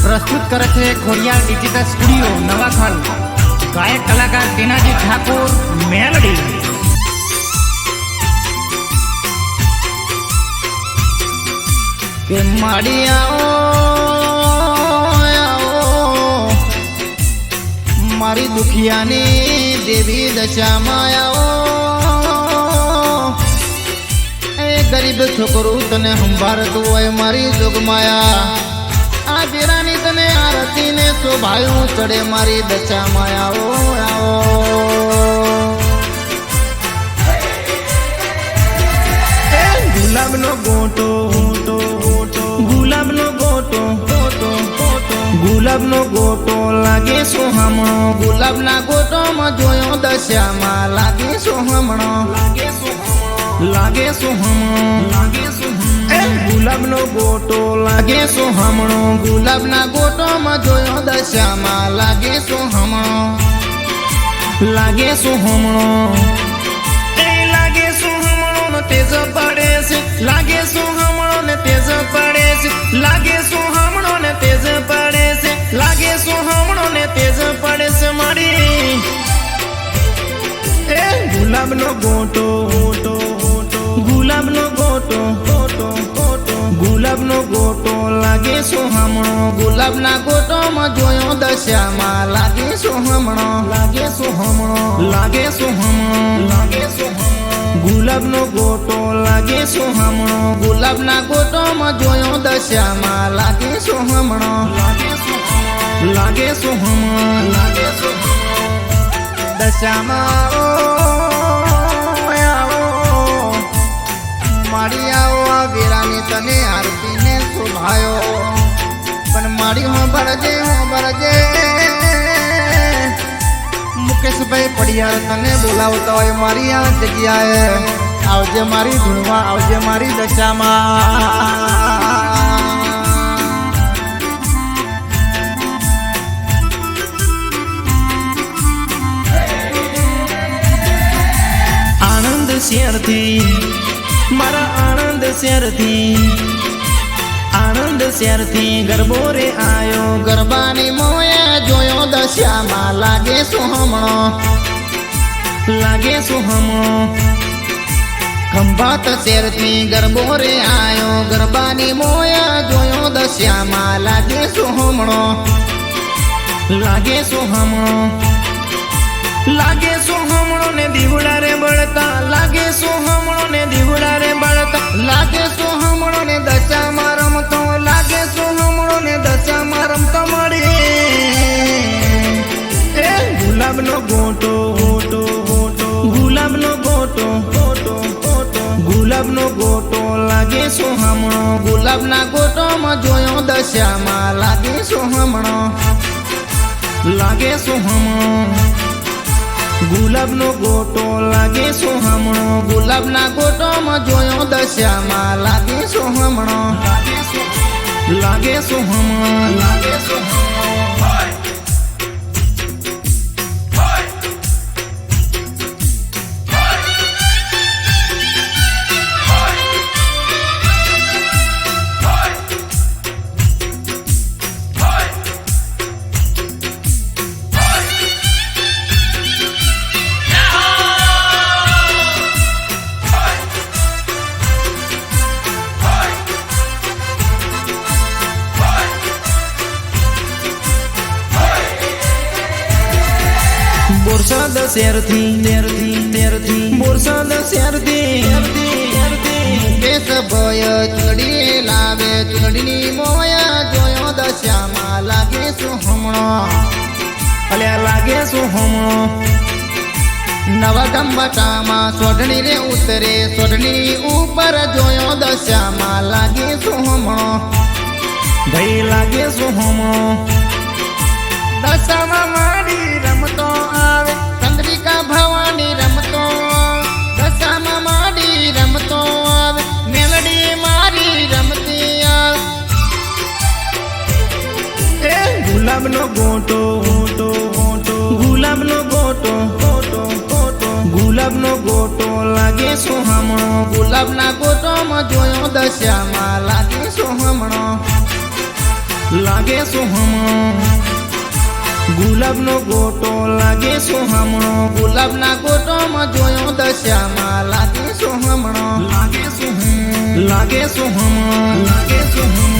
प्रस्तुत करे छे खोडियार डिजिटल स्टूडियो नवाखंड। गायक कलाकार टीनाजी ठाकुर मेलडी। के माड़ी आओ मारी दुखियानी देवी दशा मायाओ गरीब छोकरू तने संभारत होय मारी जोग माया आ देरानी तने आरती ने शोभायो चढ़े मारी दशा मायाओ आओ गुलाब नो गोटो गुलाब नो गोटो गुलाब नो गोटो लागे सोहमणो गुलाब ना गोटो में जोयो दशा मा लागे सोहमणो लागे सोहमणो गुलाब नो गोटो लागे सोहमणो गुलाब ना गोटो में जोयो दशा मा लागे सोहमणो लागे सोहमणो लागे सोहमणो ने तेज पड़े से लागे सोहमणो ने तेज पड़े से लागे सोहमणो ने तेज पड़े से लागे सोहमणो ने तेज पड़े से मारी गुलाब नो गोटो गुलाब नो गोटो गुलाब नो गोटो लागे सोहमणो गुलाब ना गोटो में जोयो दशा मा लागे सोहमणो लागे सोहमणो लागे सोहमणो लागे सोहमणो गुलाब नो गोटो लागे सोहमणो गुलाब ना गोटो में जोयो दशा मा लागे सोहमणो लागे सोहमणो लागे सोहमणो दशा मा माड़ी आओ वीरानी तने आरती ने शोभायो पण माड़ी हो बरजे मुकेश भाई पड़िया तने बोलावता होय मारी आ जग्याए आवजे मारी धुणवा आवजे मारी दशा में आनंद शेर थी मारा आनंद शेर थी गरबो रे आयो गरबानी मोया जोयो दशा मा लागे सोहमणो खंभात शेर थी गरबो रे आयो गरबानी मोया जोयो दशा मा लागे सोहमणो लागे सोहमणो ने दीवड़ा रे बळता लागे सोहमणो ने दीवड़ा रे बळता लागे सोहमणो ने दशा मारम तो लागे सोहमणो ने दशा मारम तो मड़ी गुलाब नो गोटो गुलाब नो गोटो गुलाब नो गोटो लागे सोहमणो गुलाब ना गोटो में जोयो दशा मा लागे सोहमणो गुलाब नो गोटो लागे सोहमणो गुलाब ना गोटो में जोयो दशा मा लागे सोहमणो लागे सोहमणो बोरसाद शेर थी बोरसाद शेर थी केस भय चुनड़ी लावे चुनड़ी मोया जोयो दशा मा लागे सोहमणो अले लागे सोहमणो नवा गंबटा मा सोडणी रे उतरे सोडणी ऊपर जोयो दशा मा लागे सोहमणो भाई लागे सोहमणो दशा मा मारी रमतो आवे चंद्रिका भवानी रमतो दशा मा मारी रमतो आवे मेलडी मारी रमती आवे गुलाब नो गोटो गुलाब नो गोटो गुलाब नो गोटो लागे सोहमणो गुलाब ना गोटो में जोयो दशा मा लागे सोहमणो લાગે સોહમણો ગુલાબનો ગોટો લાગે સોહમણો ગુલાબના ગોટોમાં જોયો દશામાં લાગે સોહમણો લાગે સોહમણો લાગે સોહમણો લાગે સોહમણો